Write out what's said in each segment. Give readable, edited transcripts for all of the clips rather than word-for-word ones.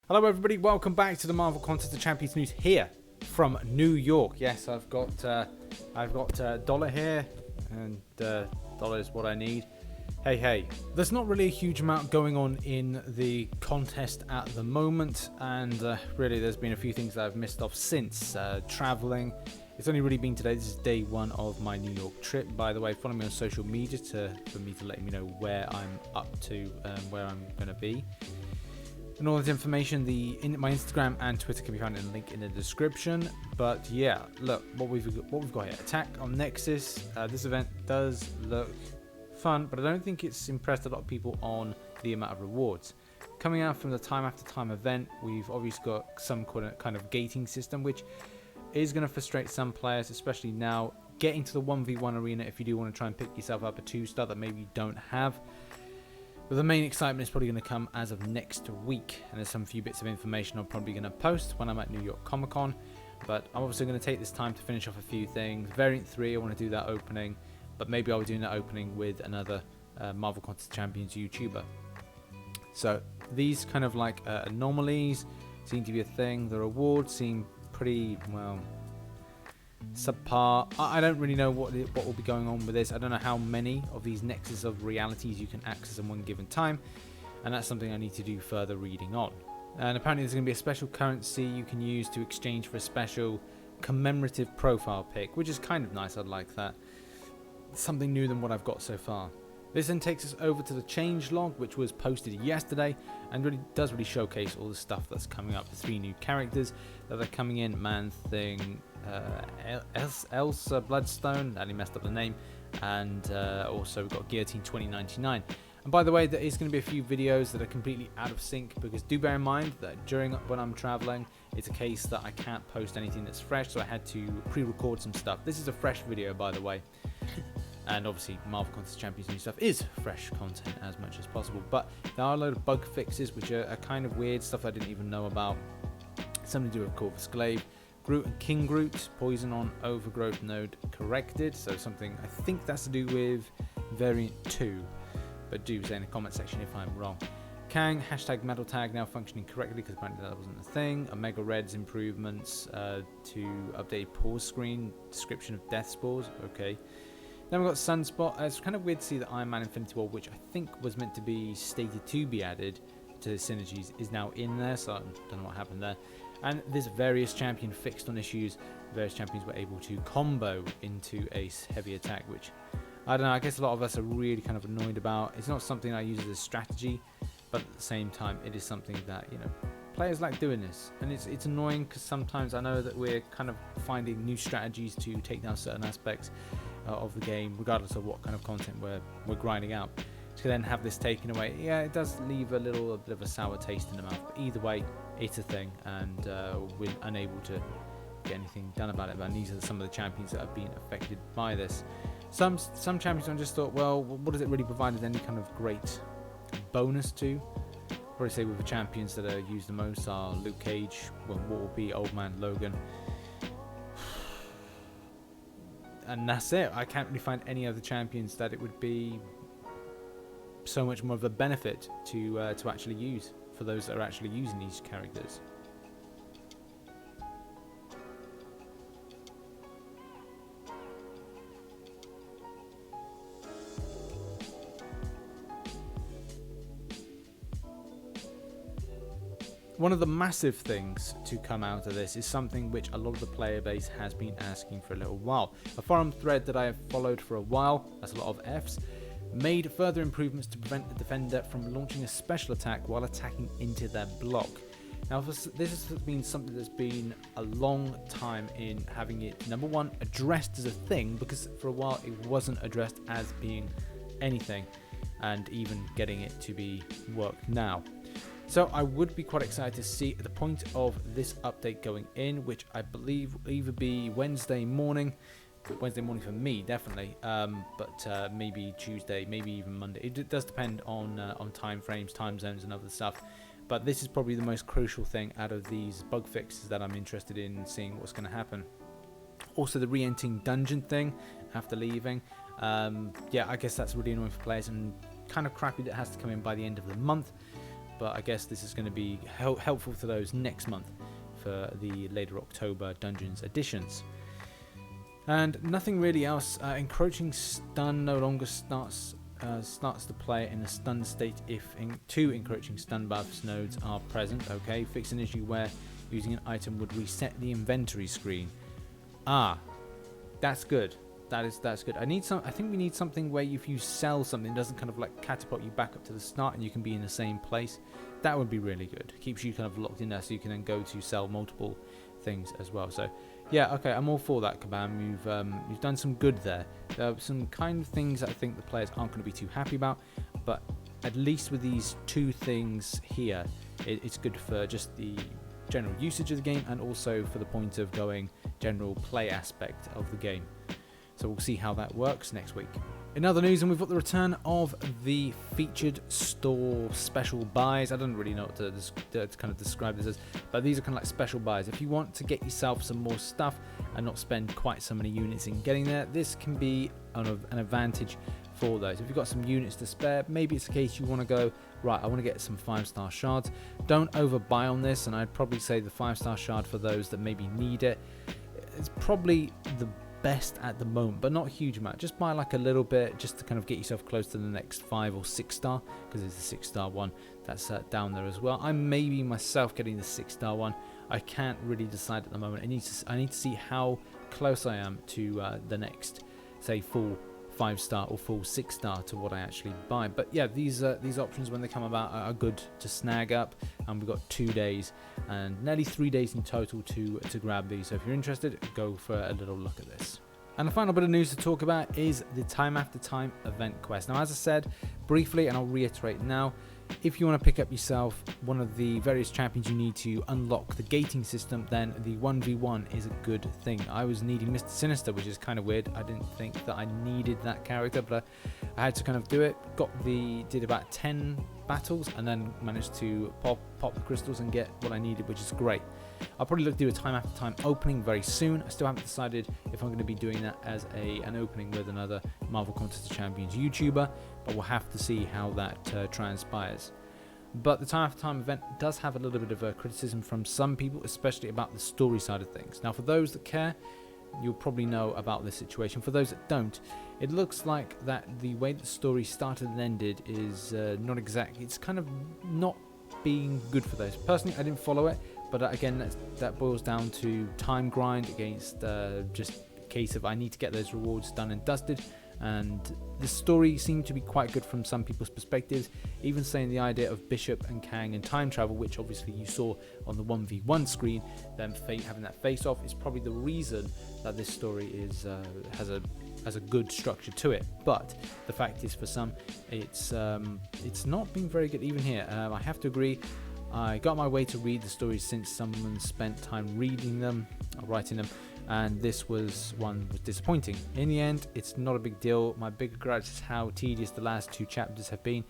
Hello everybody, welcome back to the Marvel Contest of Champions news here from New York. Yes, I've got dollar here, and dollar is what I need. Hey, there's not really a huge amount going on in the contest at the moment, and really there's been a few things that I've missed off since traveling. It's only really been today. This is day one of my New York trip. By the way, follow me on social media for me to let me know where I'm up to and where I'm going to be. And all this information, my Instagram and Twitter can be found in the link in the description. But yeah, look what we've got here. Attack on Nexus. This event does look fun, but I don't think it's impressed a lot of people on the amount of rewards. Coming out from the time after time event, we've obviously got some kind of gating system, which is going to frustrate some players, especially now getting to the 1v1 arena if you do want to try and pick yourself up a 2-star that maybe you don't have. But the main excitement is probably going to come as of next week, and there's some few bits of information I'm probably going to post when I'm at New York Comic Con. But I'm obviously going to take this time to finish off a few things. Variant 3, I want to do that opening, but maybe I'll be doing that opening with another Marvel Contest Champions YouTuber. So these kind of like anomalies seem to be a thing. The rewards seem pretty, well, subpar. I don't really know what will be going on with this. I don't know how many of these nexus of realities you can access in one given time, and that's something I need to do further reading on. And apparently there's going to be a special currency you can use to exchange for a special commemorative profile pic, which is kind of nice. I'd like that. Something new than what I've got so far. This then takes us over to the Changelog, which was posted yesterday and really does showcase all the stuff that's coming up. The 3 new characters that are coming in: Man-Thing, Elsa Bloodstone, I messed up the name, and also we've got Guillotine 2099. And by the way, there is going to be a few videos that are completely out of sync, because do bear in mind that when I'm traveling, it's a case that I can't post anything that's fresh, so I had to pre-record some stuff. This is a fresh video, by the way. And obviously Marvel Contest Champions new stuff is fresh content as much as possible, but there are a load of bug fixes which are kind of weird, stuff I didn't even know about. Something to do with Corvus Glaive, Groot and King Groot, poison on overgrowth node corrected, so something I think that's to do with variant 2, but do say in the comment section if I'm wrong. Kang, hashtag metal tag now functioning correctly, because apparently that wasn't a thing. Omega Red's improvements to update pause screen, description of death spores, okay. Then we've got Sunspot. It's kind of weird to see that Iron Man Infinity War, which I think was meant to be stated to be added to the synergies, is now in there, so I don't know what happened there. And this various champion fixed on issues. Various champions were able to combo into a heavy attack, which, I don't know, I guess a lot of us are really kind of annoyed about. It's not something I use as a strategy, but at the same time, it is something that, you know, players like doing this. And it's annoying because sometimes I know that we're kind of finding new strategies to take down certain aspects of the game, regardless of what kind of content we're grinding out. To then have this taken away, yeah, it does leave a bit of a sour taste in the mouth. But either way, it's a thing, and we're unable to get anything done about it. But these are some of the champions that have been affected by this. Some champions I just thought, well, what does it really provide as any kind of great bonus to? Probably say with the champions that are used the most are Luke Cage, well, what will be Old Man Logan. And that's it. I can't really find any other champions that it would be so much more of a benefit to actually use for those that are actually using these characters. One of the massive things to come out of this is something which a lot of the player base has been asking for a little while. A forum thread that I have followed for a while, that's a lot of Fs, made further improvements to prevent the defender from launching a special attack while attacking into their block. Now this has been something that's been a long time in having it, number one, addressed as a thing, because for a while it wasn't addressed as being anything, and even getting it to be worked now. So I would be quite excited to see at the point of this update going in, which I believe will either be Wednesday morning for me, definitely, but maybe Tuesday, maybe even Monday. It does depend on time frames, time zones, and other stuff. But this is probably the most crucial thing out of these bug fixes that I'm interested in seeing what's going to happen. Also, the re-entering dungeon thing after leaving. Yeah, I guess that's really annoying for players and kind of crappy that it has to come in by the end of the month. but I guess this is going to be helpful to those next month for the later October Dungeons editions. And nothing really else. Encroaching stun no longer starts the player in a stunned state if two encroaching stun buffs nodes are present. Okay, fix an issue where using an item would reset the inventory screen. That's good. That's good. I think we need something where if you sell something, it doesn't kind of like catapult you back up to the start and you can be in the same place. That would be really good. Keeps you kind of locked in there, so you can then go to sell multiple things as well. So yeah, okay, I'm all for that, Kabam. You've done some good there. There are some kind of things that I think the players aren't going to be too happy about, but at least with these two things here, it's good for just the general usage of the game and also for the point of going general play aspect of the game. So we'll see how that works next week. In other news, and we've got the return of the featured store special buys. I don't really know what to kind of describe this as, but these are kind of like special buys. If you want to get yourself some more stuff and not spend quite so many units in getting there, this can be an advantage for those. If you've got some units to spare, maybe it's the case you want to go, right, I want to get some 5-star shards. Don't overbuy on this, and I'd probably say the 5-star shard for those that maybe need it, it's probably the best at the moment, but not a huge amount. Just buy like a little bit just to kind of get yourself close to the next 5 or 6-star, because there's a 6-star one that's down there as well. I'm maybe myself getting the 6-star one. I can't really decide at the moment. I need to see how close I am to the next, say, full 5-star or full 6-star to what I actually buy. But yeah, these options when they come about are good to snag up, and we've got 2 days and nearly 3 days in total to grab these. So if you're interested, go for a little look at this. And the final bit of news to talk about is the Time After Time event quest. Now, as I said briefly, and I'll reiterate now, if you want to pick up yourself one of the various champions you need to unlock the gating system, then the 1v1 is a good thing. I was needing Mr. Sinister, which is kind of weird. I didn't think that I needed that character, but I had to kind of do it. Did about 10 battles and then managed to pop the crystals and get what I needed, which is great. I'll probably look to do a Time After Time opening very soon. I still haven't decided if I'm going to be doing that as an opening with another Marvel Contest of Champions YouTuber, but we'll have to see how that transpires. But the Time After Time event does have a little bit of a criticism from some people, especially about the story side of things. Now, for those that care, you'll probably know about this situation. For those that don't, it looks like that the way the story started and ended is not exact. It's kind of not being good for those. Personally, I didn't follow it, but again, that boils down to time grind against just a case of I need to get those rewards done and dusted. And the story seemed to be quite good from some people's perspectives, even saying the idea of Bishop and Kang and time travel, which obviously you saw on the 1v1 screen, them having that face off is probably the reason that this story has a good structure to it. But the fact is, for some, it's not been very good. Even here, I have to agree, I got my way to read the stories since someone spent time reading them or writing them, and this was disappointing. In the end, it's not a big deal. My bigger grudge is how tedious the last 2 chapters have been.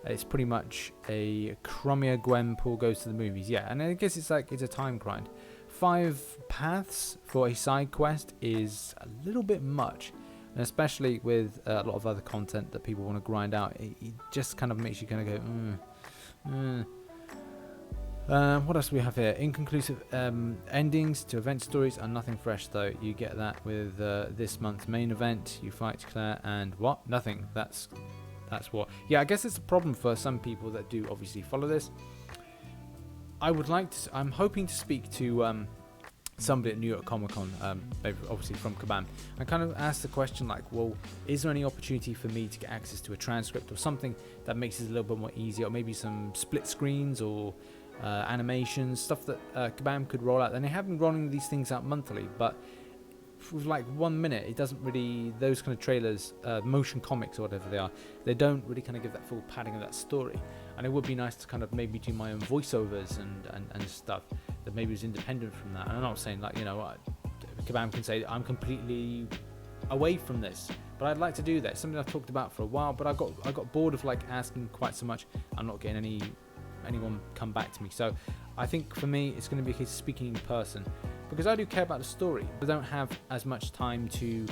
It's pretty much a Cromia Gwenpool goes to the movies. Yeah, and I guess it's a time grind. 5 paths for a side quest is a little bit much, and especially with a lot of other content that people want to grind out, it just kind of makes you kind of go, what else do we have here? Inconclusive endings to event stories are nothing fresh, though. You get that with this month's main event. You fight Claire and what? Nothing. That's what. Yeah, I guess it's a problem for some people that do obviously follow this. I'm hoping to speak to somebody at New York Comic Con, obviously from Kabam. I kind of asked the question like, well, is there any opportunity for me to get access to a transcript or something that makes it a little bit more easier, or maybe some split screens or animations, stuff that Kabam could roll out. And they have been rolling these things out monthly, but with like 1 minute, it doesn't really, those kind of trailers, motion comics or whatever they are, they don't really kind of give that full padding of that story. And it would be nice to kind of maybe do my own voiceovers and stuff that maybe is independent from that. And I'm not saying like, Kabam can say I'm completely away from this, but I'd like to do that. It's something I've talked about for a while, but I got bored of like asking quite so much. I'm not getting anyone come back to me. So I think for me it's going to be a case of speaking in person, because I do care about the story, but I don't have as much time to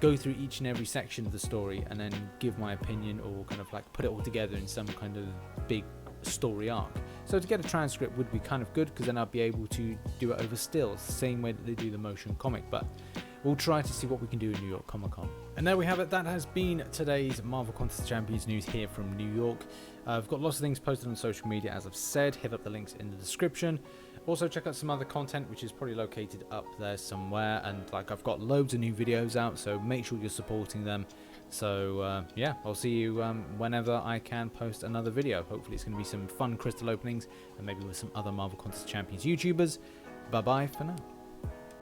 go through each and every section of the story and then give my opinion or kind of like put it all together in some kind of big story arc. So to get a transcript would be kind of good, because then I'd be able to do it over stills, the same way that they do the motion comic, but we'll try to see what we can do in New York Comic Con. And there we have it. That has been today's Marvel Contest Champions news here from New York. I've got lots of things posted on social media, as I've said. Hit up the links in the description. Also check out some other content, which is probably located up there somewhere. And like, I've got loads of new videos out, so make sure you're supporting them. So yeah, I'll see you whenever I can post another video. Hopefully it's going to be some fun crystal openings, and maybe with some other Marvel Contest Champions YouTubers. Bye bye for now.